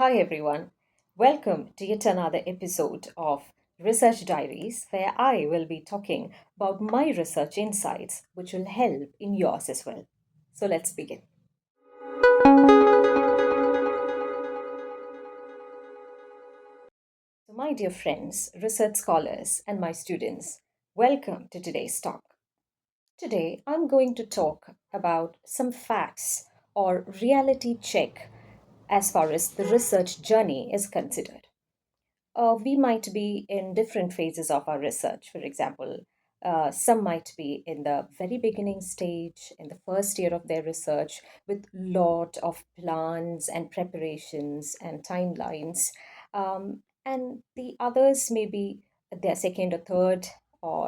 Hi everyone. Welcome to yet another episode of Research Diaries, where I will be talking about my research insights, which will help in yours as well. So let's begin. So, my dear friends, research scholars, and my students, welcome to today's talk. Today, I'm going to talk about some facts or reality check as far as the research journey is considered. We might be in different phases of our research. For example, some might be in the very beginning stage, in the first year of their research, with lot of plans and preparations and timelines. And the others may be their second or third, or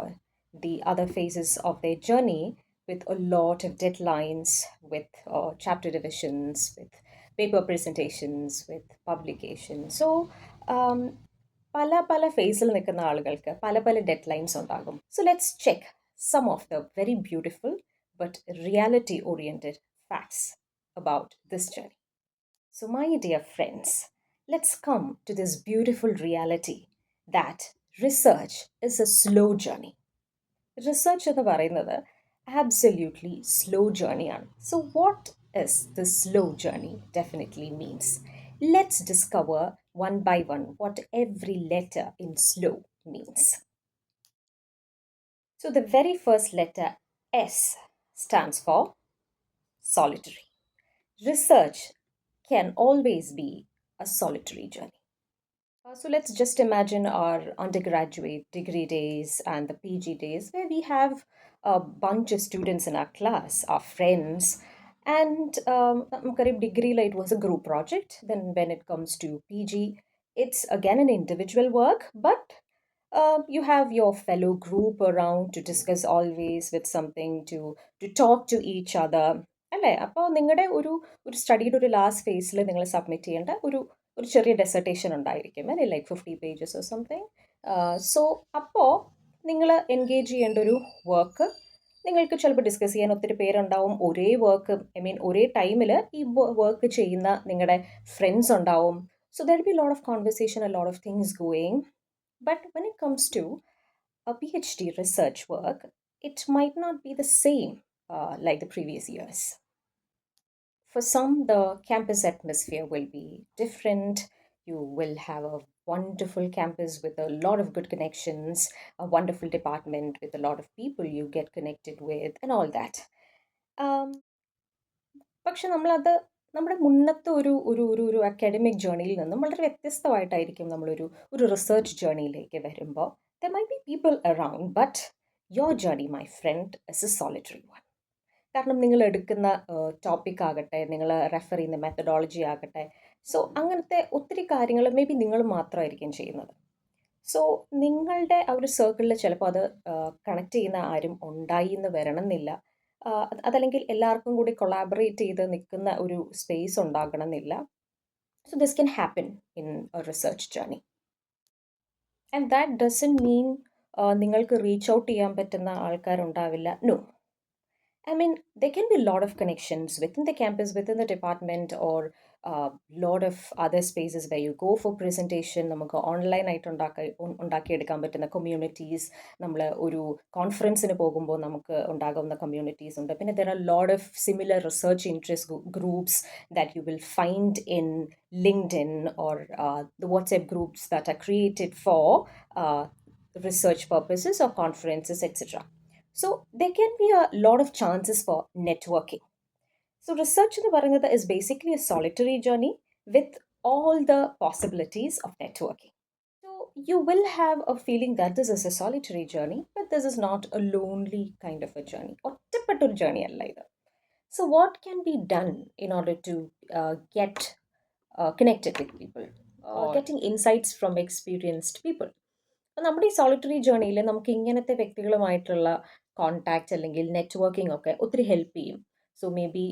the other phases of their journey with a lot of deadlines, with chapter divisions, with paper presentations, with publications. So um, പല പല ഫേസിൽ നിൽക്കുന്ന ആളുകൾക്ക് പല പല dead lines ഉണ്ടാകും. So let's check some of the very beautiful but reality oriented facts about this journey. So, my dear friends, let's come to this beautiful reality that research is a slow journey. Research എന്ന് പറയുന്നത് absolutely slow ജേർണിയാണ്. So what is the slow journey definitely means? Let's discover one by one what every letter in slow means. So the very first letter S stands for solitary. Research can always be a solitary journey. So let's just imagine our undergraduate degree days and the PG days where we have a bunch of students in our class, our friends, and Karib degree it was a group project. Then when it comes to PG, it's again an individual work, but you have your fellow group around to discuss always with something to talk to each other. അല്ലേ? അപ്പോൾ നിങ്ങളുടെ ഒരു സ്റ്റഡിയുടെ ഒരു last ഫേസിൽ നിങ്ങൾ submit ചെയ്യേണ്ട ഒരു ചെറിയ ഡെസർട്ടേഷൻ ഉണ്ടായിരിക്കും അല്ലെ, like 50 pages or something. So അപ്പോൾ നിങ്ങൾ എൻഗേജ് ചെയ്യേണ്ട ഒരു വർക്ക് നിങ്ങൾക്ക് ചിലപ്പോൾ ഡിസ്കസ് ചെയ്യാൻ ഒത്തിരി പേരുണ്ടാവും. ഒരേ വർക്ക് ഒരേ ടൈമിൽ ഈ വർക്ക് ചെയ്യുന്ന നിങ്ങളുടെ ഫ്രണ്ട്സ് ഉണ്ടാവും. So there be lot of conversation, A lot of things going. But when it comes to a PhD research work, it might not be the same like the previous years. For some, the campus atmosphere will be different. You will have a wonderful campus with a lot of good connections, a wonderful department with a lot of people you get connected with, and all that. പക്ഷെ നമ്മളത് നമ്മുടെ മുന്നത്തെ ഒരു academic ജേർണിയിൽ നിന്നും വളരെ വ്യത്യസ്തമായിട്ടായിരിക്കും ഒരു research ജേർണിയിലേക്ക് വരുമ്പോൾ. There my B people around, but your journey my friend is A solitary one. കാരണം നിങ്ങൾ എടുക്കുന്ന ടോപ്പിക് ആകട്ടെ, നിങ്ങൾ റെഫർ ചെയ്യുന്ന മെത്തഡോളജി ആകട്ടെ, സോ അങ്ങനത്തെ ഒത്തിരി കാര്യങ്ങൾ മേ ബി നിങ്ങൾ മാത്രമായിരിക്കും ചെയ്യുന്നത്. സോ നിങ്ങളുടെ ആ ഒരു സർക്കിളിൽ ചിലപ്പോൾ അത് കണക്ട് ചെയ്യുന്ന ആരും ഉണ്ടായി എന്ന് വരണമെന്നില്ല. അതല്ലെങ്കിൽ എല്ലാവർക്കും കൂടി കൊളാബറേറ്റ് ചെയ്ത് നിൽക്കുന്ന ഒരു സ്പേസ് ഉണ്ടാകണമെന്നില്ല. So this can happen in A research journey. And that doesn't mean നിങ്ങൾക്ക് റീച്ച് ഔട്ട് ചെയ്യാൻ പറ്റുന്ന ആൾക്കാരുണ്ടാവില്ല. No. There can be a lot of connections within the campus, within the department, or a lot of other spaces where you go for presentation. നമുക്ക് ഓൺലൈനായിട്ട് ഉണ്ടാക്കിയെടുക്കാൻ പറ്റുന്ന communities, നമ്മൾ ഒരു കോൺഫറൻസിന് പോകുമ്പോൾ നമുക്ക് ഉണ്ടാകുന്ന കമ്മ്യൂണിറ്റീസ് ഉണ്ട്. പിന്നെ there are a lot of similar research interest groups that you will find in LinkedIn or the WhatsApp groups that are created for research purposes or conferences, etc. So there can be a lot of chances for networking. So research in the Varangata is basically a solitary journey with all the possibilities of networking. So you will have a feeling that this is a solitary journey, but this is not a lonely kind of a journey or typical journey either. So what can be done in order to get connected with people, getting insights from experienced people? അപ്പം നമ്മുടെ ഈ solitary ജേർണിയിൽ നമുക്ക് ഇങ്ങനത്തെ വ്യക്തികളുമായിട്ടുള്ള contact അല്ലെങ്കിൽ networking ഒക്കെ ഒത്തിരി help ചെയ്യും. So may be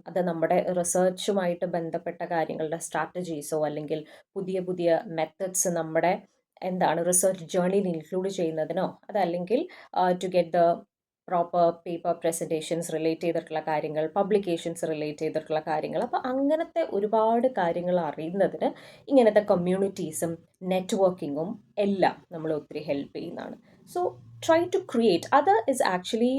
അത് നമ്മുടെ റിസർച്ചുമായിട്ട് ബന്ധപ്പെട്ട കാര്യങ്ങളുടെ സ്ട്രാറ്റജീസോ അല്ലെങ്കിൽ പുതിയ പുതിയ മെത്തഡ്സ് നമ്മുടെ റിസർച്ച് ജേർണിയിൽ ഇൻക്ലൂഡ് ചെയ്യുന്നതിനോ, അതല്ലെങ്കിൽ to get the proper paper presentations relate ചെയ്തിട്ടുള്ള കാര്യങ്ങൾ, പബ്ലിക്കേഷൻസ് റിലേറ്റ് ചെയ്തിട്ടുള്ള കാര്യങ്ങൾ. അപ്പോൾ അങ്ങനത്തെ ഒരുപാട് കാര്യങ്ങൾ അറിയുന്നതിന് ഇങ്ങനത്തെ കമ്മ്യൂണിറ്റീസും നെറ്റ്വർക്കിങ്ങും എല്ലാം നമ്മളെ ഒത്തിരി ഹെൽപ്പ് ചെയ്യുന്നതാണ്. സോ ട്രൈ ടു ക്രിയേറ്റ് അത് is actually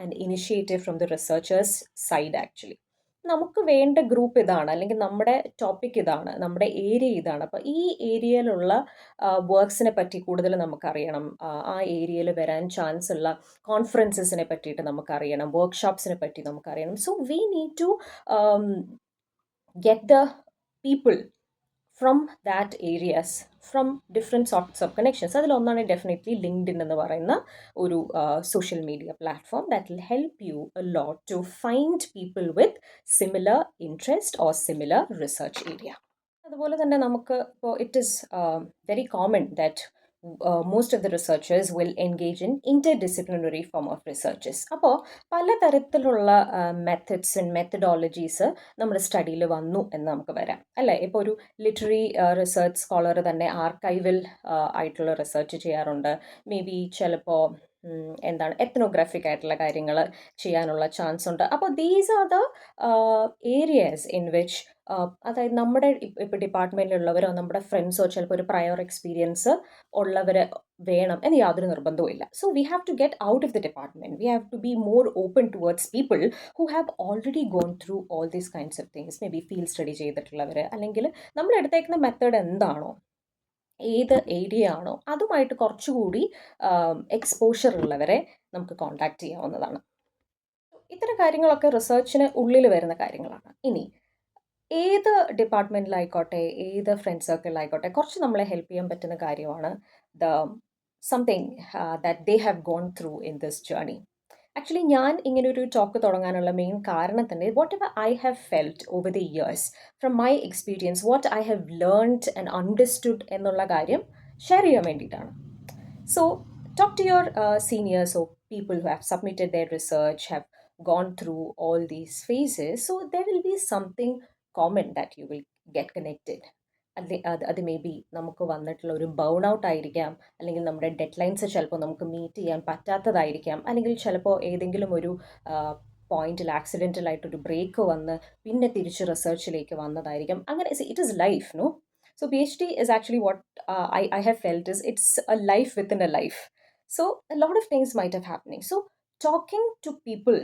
an initiative from the researchers side actually. നമുക്ക് വേണ്ട ഗ്രൂപ്പ് ഇതാണ്, അല്ലെങ്കിൽ നമ്മുടെ ടോപ്പിക് ഇതാണ്, നമ്മുടെ ഏരിയ ഇതാണ്. അപ്പോൾ ഈ ഏരിയയിലുള്ള വർക്ക്സിനെ പറ്റി കൂടുതൽ നമുക്കറിയണം. ആ ഏരിയയിൽ വരാൻ ചാൻസ് ഉള്ള കോൺഫറൻസസിനെ പറ്റിയിട്ട് നമുക്കറിയണം, വർക്ക്ഷോപ്സിനെ പറ്റി നമുക്കറിയണം. So we need to get the people from that areas from different sorts of connections. അതിലൊന്നാണ് ഡെഫിനറ്റ്ലി ലിങ്ക്ഡിൻ എന്ന് പറയുന്ന ഒരു social media platform that will help you a lot to find people with similar interest or similar research area. അതുപോലെ തന്നെ നമുക്ക് ഇപ്പോൾ it is very common that most of the researchers will engage in interdisciplinary form of researches. അപ്പോൾ പലതരത്തിലുള്ള methods and methodologies നമ്മുടെ സ്റ്റഡിയിൽ വന്നു എന്ന് നമുക്ക് വരാം, അല്ലേ? ഇപ്പോൾ ഒരു ലിറ്റററി റിസർച്ച് സ്കോളർ തന്നെ ആർക്കൈവൽ ആയിട്ടുള്ള റിസർച്ച് ചെയ്യാറുണ്ട്. മേ ബി ചിലപ്പോൾ എന്താണ് എത്നോഗ്രാഫിക് ആയിട്ടുള്ള കാര്യങ്ങൾ ചെയ്യാനുള്ള ചാൻസ് ഉണ്ട്. അപ്പോൾ these are the areas in which അതായത് നമ്മുടെ ഇപ്പോൾ ഡിപ്പാർട്ട്മെൻറ്റിലുള്ളവരോ നമ്മുടെ ഫ്രണ്ട്സോ ചിലപ്പോൾ ഒരു പ്രയർ എക്സ്പീരിയൻസ് ഉള്ളവർ വേണം എന്ന് യാതൊരു നിർബന്ധവും ഇല്ല. So we have to get out of the department. We have to be more open towards people who have already gone through all these kinds of things. May be field study ചെയ്തിട്ടുള്ളവർ, അല്ലെങ്കിൽ നമ്മൾ എടുത്തേക്കുന്ന method എന്താണോ, ഏത് area ആണോ അതുമായിട്ട് കുറച്ചുകൂടി exposure ഉള്ളവരെ നമുക്ക് കോൺടാക്ട് ചെയ്യാവുന്നതാണ്. ഇത്തരം കാര്യങ്ങളൊക്കെ റിസർച്ചിന് ഉള്ളിൽ വരുന്ന കാര്യങ്ങളാണ്. ഇനി ഏത് ഡിപ്പാർട്ട്മെൻറ്റിലായിക്കോട്ടെ, ഏത് ഫ്രണ്ട് സർക്കിളിലായിക്കോട്ടെ, കുറച്ച് നമ്മളെ ഹെൽപ്പ് ചെയ്യാൻ പറ്റുന്ന കാര്യമാണ് the something that they have gone through in this journey. Actually ഞാൻ ഇങ്ങനെ ഒരു ടോക്ക് തുടങ്ങാനുള്ള മെയിൻ കാരണം തന്നെ whatever I have felt over the years from my experience, what I have learned and understood എന്നുള്ള കാര്യം ഷെയർ ചെയ്യാൻ വേണ്ടിയിട്ടാണ്. So, talk to your seniors or people who have submitted their research, have gone through all these phases. So, there will be something common that you will get connected. അത് may be നമുക്ക് വന്നിട്ടുള്ള ഒരു burn out ആയിരിക്കാം, അല്ലെങ്കിൽ നമ്മുടെ dead lines ചിലപ്പോൾ നമുക്ക് meet ചെയ്യാൻ പറ്റാത്തതായിരിക്കാം, അല്ലെങ്കിൽ ചിലപ്പോൾ ഏതെങ്കിലും ഒരു പോയിന്റിൽ ആക്സിഡൻ്റലായിട്ടൊരു ബ്രേക്ക് വന്ന് പിന്നെ തിരിച്ച് റിസർച്ചിലേക്ക് വന്നതായിരിക്കാം. അങ്ങനെ it is life, no? So PhD is actually what I have felt is it's a life within a life. So a lot of things might have happening. So talking to people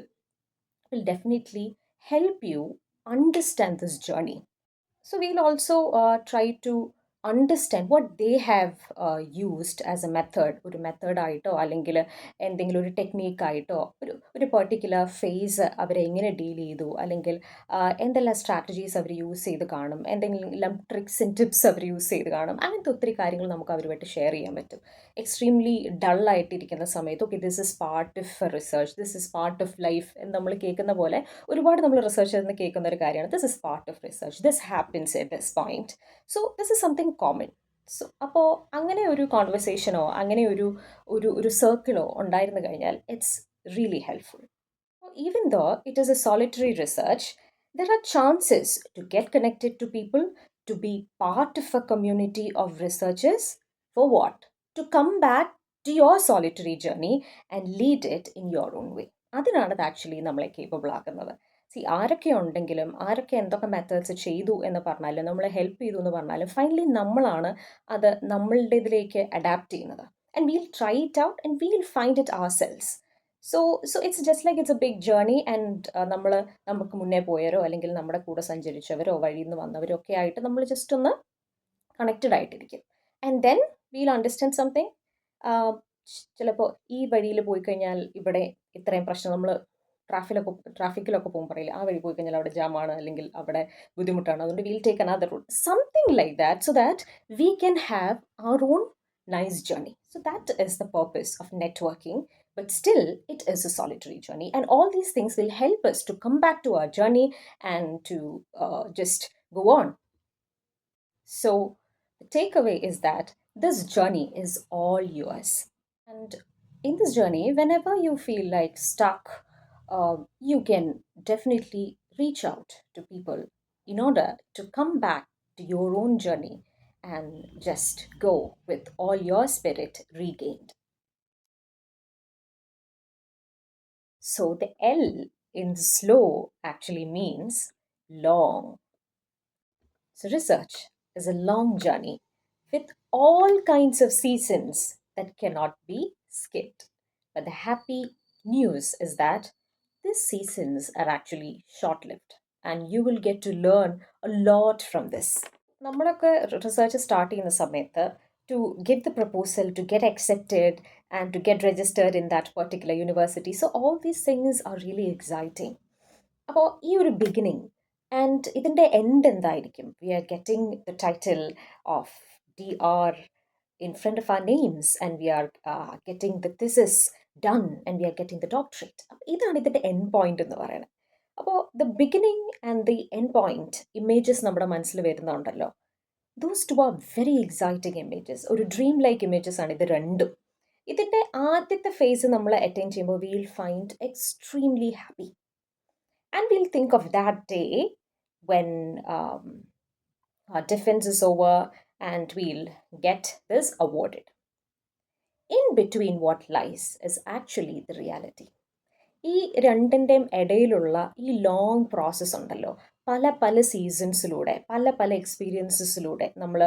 will definitely help you understand this journey. So we'll also try to understand what they have used as a method. ഒരു മെത്തേഡായിട്ടോ അല്ലെങ്കിൽ എന്തെങ്കിലും ഒരു ടെക്നീക്കായിട്ടോ ഒരു particular face അവരെങ്ങനെ deal ചെയ്തു, അല്ലെങ്കിൽ എന്തെല്ലാം strategies അവർ use ചെയ്ത് കാണും, എന്തെങ്കിലും ട്രിക്സ് ആൻഡ് ടിപ്സ് അവർ യൂസ് ചെയ്ത് കാണും. അങ്ങനത്തെ ഒത്തിരി കാര്യങ്ങൾ നമുക്ക് അവരുമായിട്ട് ഷെയർ ചെയ്യാൻ പറ്റും. എക്സ്ട്രീംലി ഡള്ളായിട്ടിരിക്കുന്ന സമയത്ത് okay this is part of research, this is part of life എന്ന് നമ്മൾ കേൾക്കുന്ന പോലെ ഒരുപാട് നമ്മൾ റിസർച്ചിൽ നിന്ന് കേൾക്കുന്ന ഒരു കാര്യമാണ് this is part of research, this happens at this point, so this is something common. So അപ്പോൾ അങ്ങനെ ഒരു കോൺവെർസേഷനോ അങ്ങനെ ഒരു ഒരു ഒരു സർക്കിളോ ഉണ്ടായിരുന്നു കഴിഞ്ഞാൽ it's really helpful. Even though it is a solitary research, there are chances to get connected to people, to be part of a community of researchers. For what? To come back to your solitary journey and lead it in your own way. അതിനാണ് അത് actually നമ്മളെ capable ആക്കുന്നത്. C ആരൊക്കെ ഉണ്ടെങ്കിലും ആരൊക്കെ എന്തൊക്കെ methods ചെയ്തു എന്ന് പറഞ്ഞാലും നമ്മളെ ഹെൽപ്പ് ചെയ്തു എന്ന് പറഞ്ഞാലും ഫൈനലി നമ്മളാണ് അത് നമ്മളുടെ ഇതിലേക്ക് അഡാപ്റ്റ് ചെയ്യുന്നത്. And we'll try it out and we'll find it ourselves. So it's just like it's a big journey. And നമുക്ക് മുന്നേ പോയവരോ അല്ലെങ്കിൽ നമ്മുടെ കൂടെ സഞ്ചരിച്ചവരോ വഴിയിൽ നിന്ന് വന്നവരോ ഒക്കെ ആയിട്ട് നമ്മൾ ജസ്റ്റ് ഒന്ന് കണക്റ്റഡ് ആയിട്ടിരിക്കും. And then we'll understand something. ചിലപ്പോൾ ഈ വഴിയിൽ പോയി കഴിഞ്ഞാൽ ഇവിടെ ഇത്രയും പ്രശ്നം, നമ്മൾ ട്രാഫിക്കിലൊക്കെ പോകുമ്പോൾ പറയില്ല ആ വഴി പോയി കഴിഞ്ഞാൽ അവിടെ ജാമാണ് അല്ലെങ്കിൽ അവിടെ ബുദ്ധിമുട്ടാണ്, അതുകൊണ്ട് we'll take another route, something like that, so that we can have our own nice journey. So that is the purpose of networking, but still it is a solitary journey, and all these things will help us to come back to our journey and to just go on. So the takeaway is that this journey is all yours, and in this journey whenever you feel like stuck, you can definitely reach out to people in order to come back to your own journey and just go with all your spirit regained. So the L in slow actually means long. So research is a long journey with all kinds of seasons that cannot be skipped. But the happy news is that these seasons are actually short lived and you will get to learn a lot from this. നമ്മളൊക്കെ research start ചെയ്യുന്ന സമയത്ത് to give the proposal to get accepted and to get registered in that particular university. So all these things are really exciting. അപ്പോൾ ഈ ഒരു beginning and ഇതിൻ്റെ end എന്തായിരിക്കും? We are getting the title of DR in front of our names and we are getting the thesis done and we are getting the doctorate. ഇതാണ് ഇതിൻ്റെ end point എന്ന് പറയുന്നത്. അപ്പോൾ the beginning and the end point images നമ്മുടെ മനസ്സിൽ വരുന്നുണ്ടല്ലോ, those two are very exciting images. ഒരു dream like images ആണ് ഇത് രണ്ടും. ഇതിൻ്റെ ആദ്യത്തെ ഫേസ് നമ്മൾ അറ്റൈൻ ചെയ്യുമ്പോൾ we will find extremely happy. And we'll think of that day when our defense is over and we'll get this awarded. In between what lies is actually the reality. ഈ രണ്ടിൻ്റെയും ഇടയിലുള്ള ഈ long process ഉണ്ടല്ലോ, പല പല സീസൺസിലൂടെ പല പല എക്സ്പീരിയൻസസിലൂടെ നമ്മൾ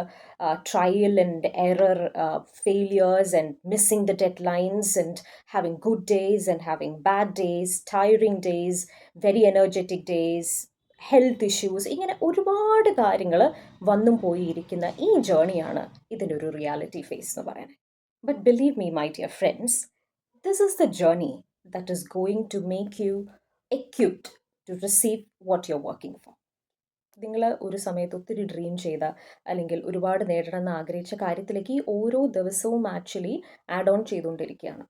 trial and error, failures and missing the dead lines and having good days and having bad days, tiring days, very energetic days, health issues, ഇങ്ങനെ ഒരുപാട് കാര്യങ്ങൾ വന്നും പോയിരിക്കുന്ന ഈ ജേണിയാണ് ഇതിൻ്റെ ഒരു റിയാലിറ്റി ഫേസ് എന്ന് പറയുന്നത്. But believe me, my dear friends, this is the journey that is going to make you equipped to receive what you're working for. നിങ്ങൾ ഒരു സമയത്ത് ഒത്തിരി ഡ്രീം ചെയ്ത അല്ലെങ്കിൽ ഒരുപാട് നേടണമെന്ന് ആഗ്രഹിച്ച കാര്യത്തിലേക്ക് ഈ ഓരോ ദിവസവും ആക്ച്വലി ആഡ് ഓൺ ചെയ്തുകൊണ്ടിരിക്കുകയാണ്.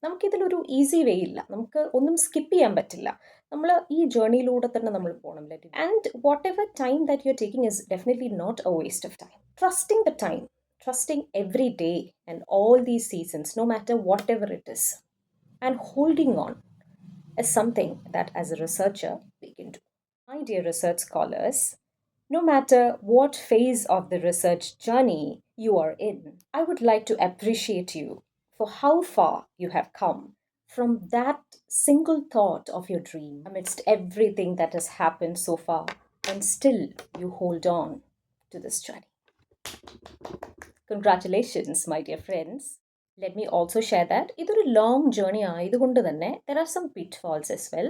നമുക്കിതിലൊരു ഈസി വേ ഇല്ല, നമുക്ക് ഒന്നും സ്കിപ്പ് ചെയ്യാൻ പറ്റില്ല. നമ്മൾ ഈ ജേർണിയിലൂടെ തന്നെ നമ്മൾ പോകണം. And whatever time that you are taking is definitely not a waste of time. Trusting the time, trusting every day and all these seasons, no matter whatever it is, and holding on is something that as a researcher we can do. My dear research scholars, no matter what phase of the research journey you are in, I would like to appreciate you for how far you have come from that single thought of your dream amidst everything that has happened so far, and still you hold on to this journey. Congratulations, my dear friends. Let me also share that ഇതൊരു long journey ആയതുകൊണ്ട് തന്നെ there are some pitfalls as well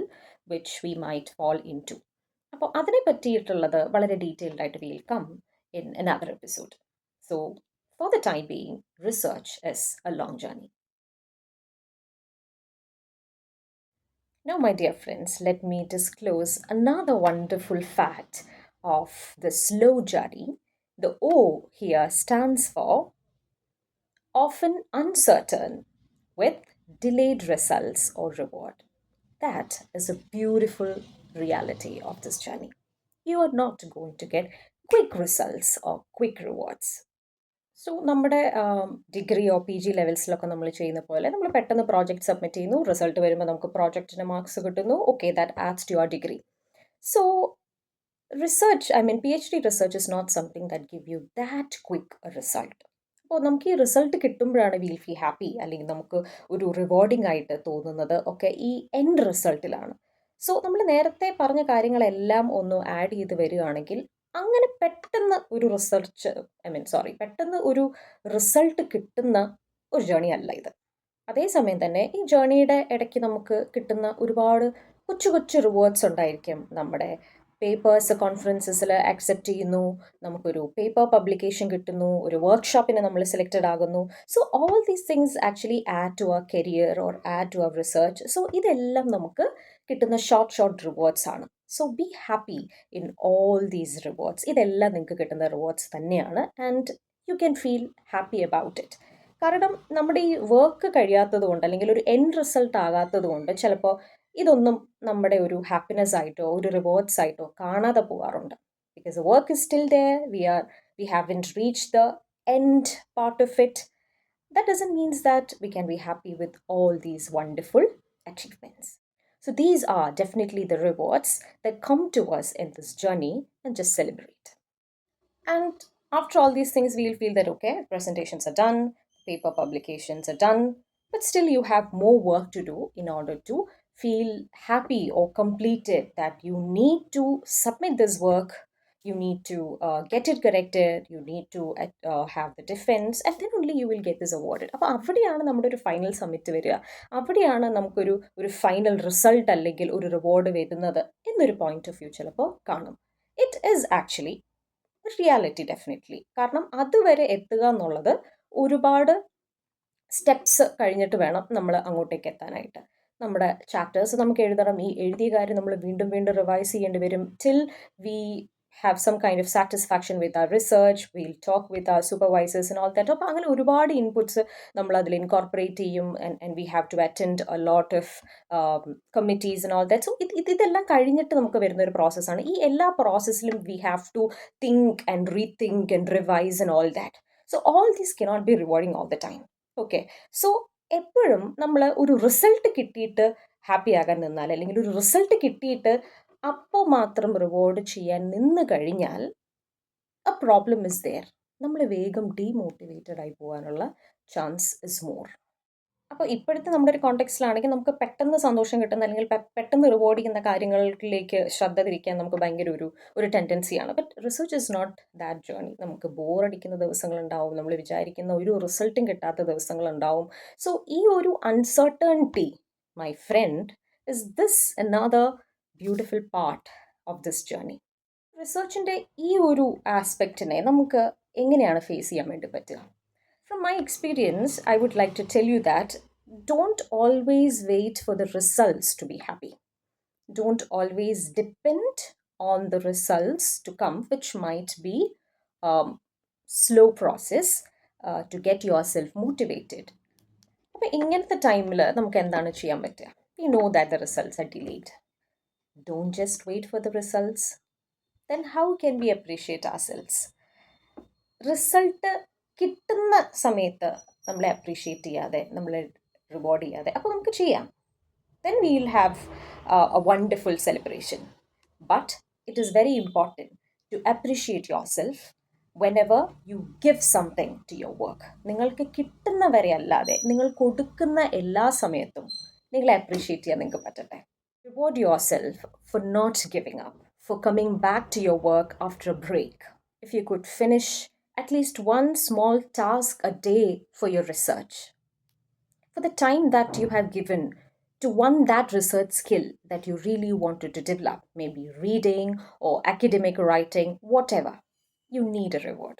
which we might fall into. അപ്പോൾ അതിനെ പറ്റിയിട്ടുള്ളത് വളരെ detailed ആയിട്ട് we'll come in another episode. So for the time being, research is a long journey. Now, my dear friends, let me disclose another wonderful fact of the slow journey. The O here stands for often uncertain with delayed results or reward. That is a beautiful reality of this journey. You are not going to get quick results or quick rewards. So നമ്മുടെ ഡിഗ്രിയോ PG ലെവൽസിലൊക്കെ നമ്മൾ ചെയ്യുന്ന പോലെ നമ്മൾ പെട്ടെന്ന് project submit ചെയ്യുന്നു, result വരുമ്പോൾ നമുക്ക് പ്രോജക്റ്റിന് മാർക്സ് കിട്ടുന്നു, okay, that adds to your degree. So research, I mean PhD research is not something that give you that quick result. അപ്പോൾ നമുക്ക് ഈ റിസൾട്ട് കിട്ടുമ്പോഴാണ് വിൽ ഫീൽ ഹാപ്പി, അല്ലെങ്കിൽ നമുക്ക് ഒരു റിവാർഡിംഗ് ആയിട്ട് തോന്നുന്നത് ഒക്കെ ഈ എൻഡ് റിസൾട്ടിലാണ്. സോ നമ്മൾ നേരത്തെ പറഞ്ഞ കാര്യങ്ങളെല്ലാം ഒന്ന് ആഡ് ചെയ്ത് വരികയാണെങ്കിൽ അങ്ങനെ പെട്ടെന്ന് ഒരു പെട്ടെന്ന് ഒരു റിസൾട്ട് കിട്ടുന്ന ഒരു ജേണി അല്ല ഇത്. അതേസമയം തന്നെ ഈ ജേണിയുടെ ഇടയ്ക്ക് നമുക്ക് കിട്ടുന്ന ഒരുപാട് കൊച്ചു കൊച്ചു റിവാർഡ്സ് ഉണ്ടായിരിക്കും. നമ്മുടെ പേപ്പേഴ്സ് കോൺഫറൻസസിൽ അക്സെപ്റ്റ് ചെയ്യുന്നു, നമുക്കൊരു പേപ്പർ പബ്ലിക്കേഷൻ കിട്ടുന്നു, ഒരു വർക്ക്ഷോപ്പിന് നമ്മൾ സെലക്റ്റഡ് ആകുന്നു. So all these things actually add to our career or add to our research. So ഇതെല്ലാം നമുക്ക് കിട്ടുന്ന ഷോർട്ട് റിവാർഡ്സ് ആണ്. So be happy in all these rewards. ഇതെല്ലാം നിങ്ങൾക്ക് കിട്ടുന്ന റിവാർഡ്സ് തന്നെയാണ് and you can feel happy about it. കാരണം നമ്മുടെ ഈ വർക്ക് കഴിയാത്തത് കൊണ്ട് അല്ലെങ്കിൽ ഒരു എൻഡ് റിസൾട്ട് ആകാത്തത് കൊണ്ട് ചിലപ്പോൾ ഇതൊന്നും നമ്മുടെ ഒരു ഹാപ്പിനെസ് ആയിട്ടോ ഒരു റിവാർഡ്സ് ആയിട്ടോ കാണാതെ പോകാറുണ്ട്. Because work is still there, we haven't reach the end part of it. That doesn't mean that we can be happy with all these wonderful achievements. So these are definitely the rewards that come to us in this journey, and just celebrate. And after all these things, we'll feel that, okay, presentations are done, paper publications are done, but still you have more work to do in order to feel happy or completed that you need to submit this work, you need to get it corrected, you need to have the defense, and then only you will get this awarded. അപ്പോൾ അവിടെയാണ് നമ്മുടെ ഒരു final submit വരിക, അവിടെയാണ് നമുക്കൊരു final result അല്ലെങ്കിൽ ഒരു reward വരുന്നത് എന്നൊരു പോയിന്റ് ഓഫ് വ്യൂ ചിലപ്പോൾ കാണും. It is actually reality definitely. കാരണം അതുവരെ എത്തുക എന്നുള്ളത് ഒരുപാട് സ്റ്റെപ്സ് കഴിഞ്ഞിട്ട് വേണം നമ്മൾ അങ്ങോട്ടേക്ക് എത്താനായിട്ട്. നമ്മുടെ ചാപ്റ്റേഴ്സ് നമുക്ക് എഴുതണം, ഈ എഴുതിയ കാര്യം നമ്മൾ വീണ്ടും വീണ്ടും റിവൈസ് ചെയ്യേണ്ടി വരും till V have some kind of satisfaction with our research, we'll talk with our supervisors and all that. അപ്പോൾ അങ്ങനെ ഒരുപാട് ഇൻപുട്സ് നമ്മൾ അതിൽ ഇൻകോർപ്പറേറ്റ് ചെയ്യും, and we have to attend a lot of committees and all that. So ഇതെല്ലാം കഴിഞ്ഞിട്ട് നമുക്ക് വരുന്ന ഒരു പ്രോസസ്സാണ്. ഈ എല്ലാ പ്രോസസ്സിലും we have to think and rethink and revise and all that. So all this cannot be rewarding all the time. Okay, so എപ്പോഴും നമ്മൾ ഒരു റിസൾട്ട് കിട്ടിയിട്ട് ഹാപ്പി ആകാൻ നിന്നാൽ, അല്ലെങ്കിൽ ഒരു റിസൾട്ട് കിട്ടിയിട്ട് അപ്പോൾ മാത്രം റിവാർഡ് ചെയ്യാൻ നിന്ന് കഴിഞ്ഞാൽ എ പ്രോബ്ലം ഇസ് ദെയർ. നമ്മൾ വേഗം ഡീമോട്ടിവേറ്റഡ് ആയി പോകാനുള്ള ചാൻസ് ഇസ് മോർ. അപ്പോൾ ഇപ്പോഴത്തെ നമ്മുടെ ഒരു കോണ്ടെക്സ്റ്റിലാണെങ്കിൽ നമുക്ക് പെട്ടെന്ന് സന്തോഷം കിട്ടുന്ന, അല്ലെങ്കിൽ പെട്ടെന്ന് റിവാർഡ് ചെയ്യുന്ന കാര്യങ്ങളിലേക്ക് ശ്രദ്ധ തിരിക്കാൻ നമുക്ക് ഭയങ്കര ഒരു ടെൻഡൻസിയാണ്. But research is not that journey. നമുക്ക് ബോറടിക്കുന്ന ദിവസങ്ങളുണ്ടാവും, നമ്മൾ വിചാരിക്കുന്ന ഒരു റിസൾട്ടും കിട്ടാത്ത ദിവസങ്ങളുണ്ടാവും. സോ ഈ ഒരു uncertainty, my friend, is this another beautiful part of this journey. റിസർച്ചിൻ്റെ ഈ ഒരു ആസ്പെക്റ്റിനെ നമുക്ക് എങ്ങനെയാണ് ഫേസ് ചെയ്യാൻ വേണ്ടി പറ്റുക? From my experience, I would like to tell you that don't always wait for the results to be happy. Don't always depend on the results to come, which might be slow process to get yourself motivated. അപ്പോൾ ഇങ്ങനത്തെ ടൈമിൽ നമുക്ക് എന്താണ് ചെയ്യാൻ പറ്റുക? We know that the results are delayed. Don't just wait for the results. Then how can we appreciate ourselves? Result കിട്ടുന്ന സമയത്ത് നമ്മളെ അപ്രീഷിയേറ്റ് ചെയ്യാതെ, നമ്മളെ റിവാർഡ് ചെയ്യാതെ അപ്പോൾ നമുക്ക് ചെയ്യാം. then we'll have a wonderful celebration. But it is very important to appreciate yourself whenever you give something to your work. നിങ്ങൾക്ക് കിട്ടുന്ന വരെ അല്ലാതെ നിങ്ങൾ കൊടുക്കുന്ന എല്ലാ സമയത്തും നിങ്ങളെ അപ്രീഷിയേറ്റ് ചെയ്യാൻ നിങ്ങൾക്ക് പറ്റട്ടെ. Reward yourself for not giving up, for coming back to your work after a break. If you could finish at least one small task a day for your research, for the time that you have given to that research skill that you really wanted to develop, maybe reading or academic writing, whatever, you need a reward.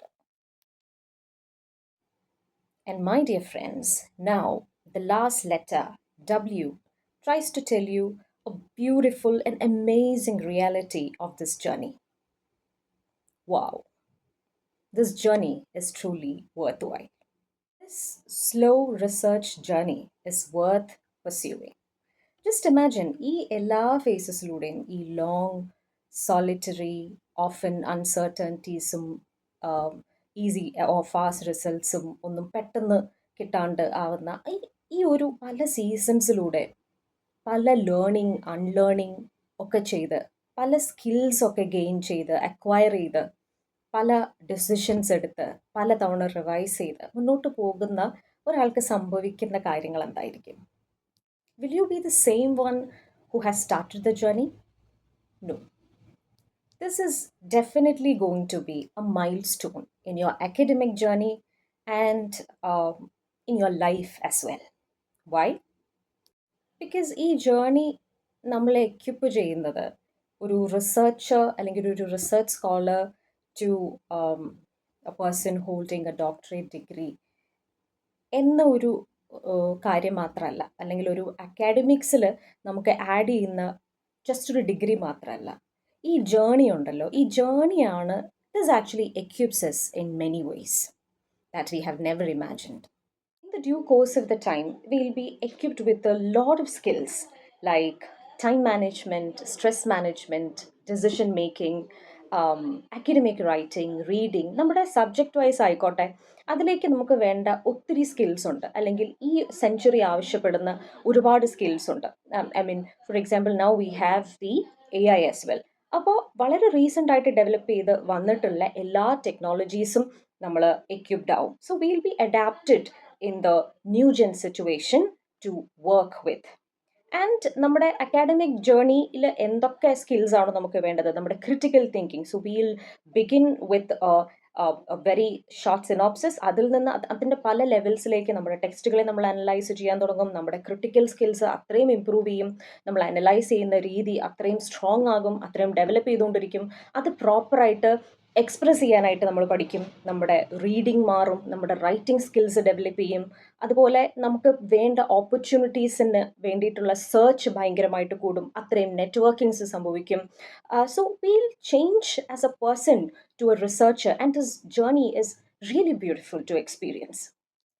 And my dear friends, now the last letter, W, tries to tell you a beautiful and amazing reality of this journey. Wow. This journey is truly worthwhile. This slow research journey is worth pursuing. Just imagine, ഈ എല്ലാ ഫേസസിലൂടെയും ഈ long solitary often അൺസർട്ടനിറ്റീസും easy or fast റിസൾട്ട്സും ഒന്നും പെട്ടെന്ന് കിട്ടാണ്ട് ആവുന്ന ഈ ഒരു പല സീസൺസിലൂടെ പല ലേണിംഗ് അൺലേണിംഗ് ഒക്കെ ചെയ്ത്, പല സ്കിൽസൊക്കെ ഗെയിൻ ചെയ്ത് അക്വയർ ചെയ്ത്, പല ഡെസിഷൻസ് എടുത്ത് പല തവണ റിവൈസ് ചെയ്ത് മുന്നോട്ട് പോകുന്ന ഒരാൾക്ക് സംഭവിക്കുന്ന കാര്യങ്ങൾ എന്തായിരിക്കും? Will you be the same one who has started the journey? No. This is definitely going to be a milestone in your academic journey and in your life as well. Why? Because ഈ journey നമ്മളെ equip ചെയ്യുന്നത് ഒരു researcher അല്ലെങ്കിൽ ഒരു research scholar to a person holding a doctorate degree എന്ന ഒരു കാര്യം മാത്രമല്ല, അല്ലെങ്കിൽ ഒരു അക്കാഡമിക്സിൽ നമുക്ക് ആഡ് ചെയ്യുന്ന ജസ്റ്റ് ഒരു ഡിഗ്രി മാത്രമല്ല. ഈ ജേർണി ഉണ്ടല്ലോ, ഈ ജേർണിയാണ് this actually equips in many ways that we have never imagined. In the due course of the time, we'll be equipped with a lot of skills like time management, stress management, decision making, academic writing, reading. നമ്മുടെ subject vice ആയിക്കോട്ടെ, അതിലേക്ക് നമുക്ക് വേണ്ട ഒത്തിരി skills ഉണ്ട്, അല്ലെങ്കിൽ ഈ century ആവശ്യപ്പെടുന്ന ഒരുപാട് സ്കിൽസ് ഉണ്ട്. I mean for example now we have the AI as well. അപ്പോൾ വളരെ റീസെൻ്റ് ആയിട്ട് ഡെവലപ്പ് ചെയ്ത് വന്നിട്ടുള്ള എല്ലാ ടെക്നോളജീസും നമ്മൾ എക്യുപ്ഡ് ആവും. So will be adapted in the new gen situation to work with. And നമ്മുടെ അക്കാഡമിക് ജേർണിയിൽ എന്തൊക്കെ സ്കിൽസ് ആണ് നമുക്ക് വേണ്ടത്? നമ്മുടെ critical thinking. So wheel begin with very short synopsis. അതിൽ നിന്ന് അതിൻ്റെ പല ലെവൽസിലേക്ക് നമ്മുടെ ടെക്സ്റ്റുകളെ നമ്മൾ അനലൈസ് ചെയ്യാൻ തുടങ്ങും. നമ്മുടെ ക്രിട്ടിക്കൽ സ്കിൽസ് അത്രയും ഇമ്പ്രൂവ് ചെയ്യും. നമ്മൾ അനലൈസ് ചെയ്യുന്ന രീതി അത്രയും സ്ട്രോങ് ആകും, അത്രയും ഡെവലപ്പ് ചെയ്തുകൊണ്ടിരിക്കും. അത് പ്രോപ്പറായിട്ട് എക്സ്പ്രസ് ചെയ്യാനായിട്ട് നമ്മൾ പഠിക്കും. നമ്മുടെ റീഡിങ് മാറും, നമ്മുടെ റൈറ്റിംഗ് സ്കിൽസ് ഡെവലപ്പ് ചെയ്യും. അതുപോലെ നമുക്ക് വേണ്ട ഓപ്പർച്യൂണിറ്റീസിന് വേണ്ടിയിട്ടുള്ള സെർച്ച് ഭയങ്കരമായിട്ട് കൂടും. അത്രയും നെറ്റ്വർക്കിങ്സ് സംഭവിക്കും. So we'll change as a person to a researcher and this journey is really beautiful to experience.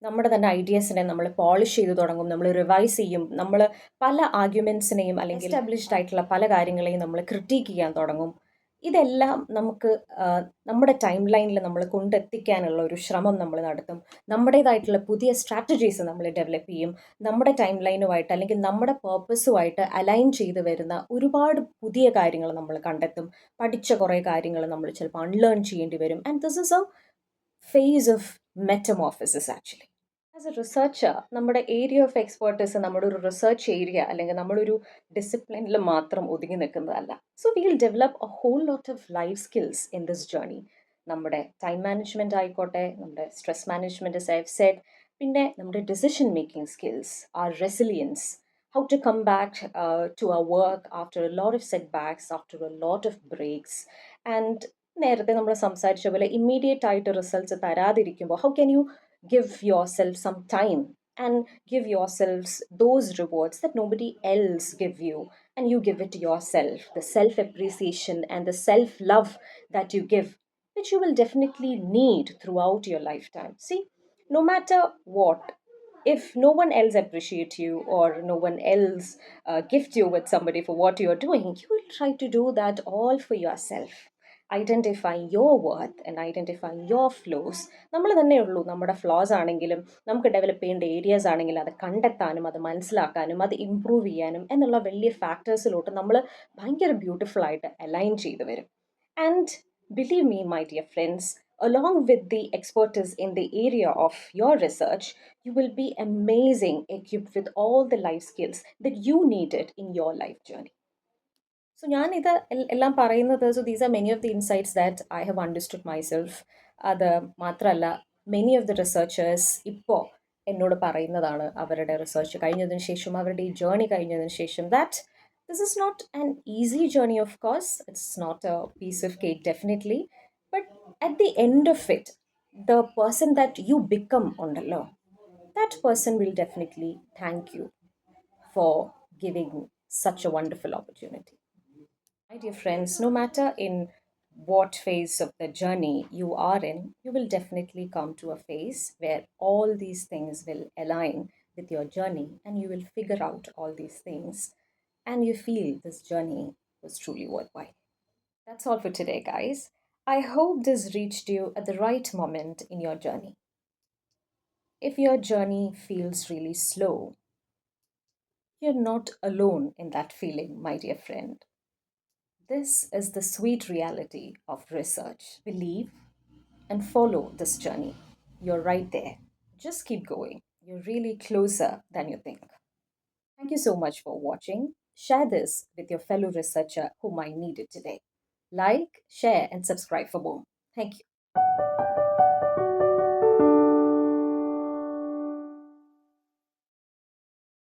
നമ്മുടെ തന്നെ ഐഡിയാസിനെ നമ്മൾ പോളിഷ് ചെയ്ത് തുടങ്ങും, നമ്മൾ റിവൈസ് ചെയ്യും, നമ്മൾ പല ആർഗ്യുമെൻസിനെയും അല്ലെങ്കിൽ എസ്റ്റാബ്ലിഷ്ഡ് ആയിട്ടുള്ള പല കാര്യങ്ങളെയും നമ്മൾ ക്രിട്ടീക്ക് ചെയ്യാൻ തുടങ്ങും. ഇതെല്ലാം നമുക്ക് നമ്മുടെ ടൈം ലൈനിൽ നമ്മൾ കൊണ്ടെത്തിക്കാനുള്ള ഒരു ശ്രമം നമ്മൾ നടത്തും. നമ്മുടേതായിട്ടുള്ള പുതിയ സ്ട്രാറ്റജീസ് നമ്മൾ ഡെവലപ്പ് ചെയ്യും. നമ്മുടെ ടൈം ലൈനുമായിട്ട് അല്ലെങ്കിൽ നമ്മുടെ പേർപ്പസുമായിട്ട് അലൈൻ ചെയ്ത് വരുന്ന ഒരുപാട് പുതിയ കാര്യങ്ങൾ നമ്മൾ കണ്ടെത്തും. പഠിച്ച കുറേ കാര്യങ്ങൾ നമ്മൾ ചിലപ്പോൾ അൺലേൺ ചെയ്യേണ്ടി വരും. And this is a phase of metamorphosis actually. As a researcher നമ്മുടെ ഏരിയ ഓഫ് എക്സ്പേർട്ടീസ് നമ്മുടെ ഒരു റിസർച്ച് ഏരിയ അല്ലെങ്കിൽ നമ്മളൊരു ഡിസിപ്ലിനിൽ മാത്രം ഒതുങ്ങി നിൽക്കുന്നതല്ല. So will develop a whole lot of life skills in this journey. നമ്മുടെ ടൈം മാനേജ്മെൻറ്റ് ആയിക്കോട്ടെ, നമ്മുടെ stress management as I've said, പിന്നെ നമ്മുടെ decision making skills, or resilience, how to come back to our work after a lot of set backs, after a lot of breaks. And നേരത്തെ നമ്മൾ സംസാരിച്ച പോലെ immediate ആയിട്ട് results തരാതിരിക്കുമ്പോൾ how can you give yourself some time and give yourselves those rewards that nobody else give you, and you give it to yourself, the self appreciation and the self love that you give, which you will definitely need throughout your lifetime. See, no matter what, if no one else appreciate you or no one else gift you with somebody for what you're doing, you will try to do that all for yourself, identifying your worth and identifying your flaws. നമ്മൾ തന്നെയുള്ളൂ നമ്മുടെ flows ആണെങ്കിലും നമുക്ക് develop ചെയ്യേണ്ട areas ആണെങ്കിലും അത് കണ്ടെത്താനും അത് മനസ്സിലാക്കാനും അത് ഇമ്പ്രൂവ് ചെയ്യാനും എന്നുള്ള വലിയ ഫാക്ടേഴ്സിലോട്ട് നമ്മൾ ഭയങ്കര ബ്യൂട്ടിഫുൾ ആയിട്ട് അലൈൻ ചെയ്തു വരും. And believe me, my dear friends, along with the expertise in the area of your research, you will be amazing equipped with all the life skills that you needed in your life journey. So ഞാൻ ഇത് എല്ലാം പറയുന്നത്, so these are many of the insights that I have understood myself. അത് മാത്രമല്ല, many of the researchers ഇപ്പോൾ എന്നോട് പറയുന്നതാണ് അവരുടെ റിസർച്ച് കഴിഞ്ഞതിന് ശേഷം അവരുടെ ഈ ജേർണി കഴിഞ്ഞതിന് ശേഷം that this is not an easy journey, of course. It's not a piece of cake, definitely. But at the end of it, the person that you become ഉണ്ടല്ലോ, that person will definitely thank you for giving such a wonderful opportunity. My dear friends, no matter in what phase of the journey you are in, you will definitely come to a phase where all these things will align with your journey and you will figure out all these things and you feel this journey was truly worthwhile. That's all for today, guys. I hope this reached you at the right moment in your journey. If your journey feels really slow, you're not alone in that feeling, my dear friend. This is the sweet reality of research. Believe and follow this journey. You're right there. Just keep going. You're really closer than you think. Thank you so much for watching. Share this with your fellow researcher who might need it today. Like, share, and subscribe for more. Thank you.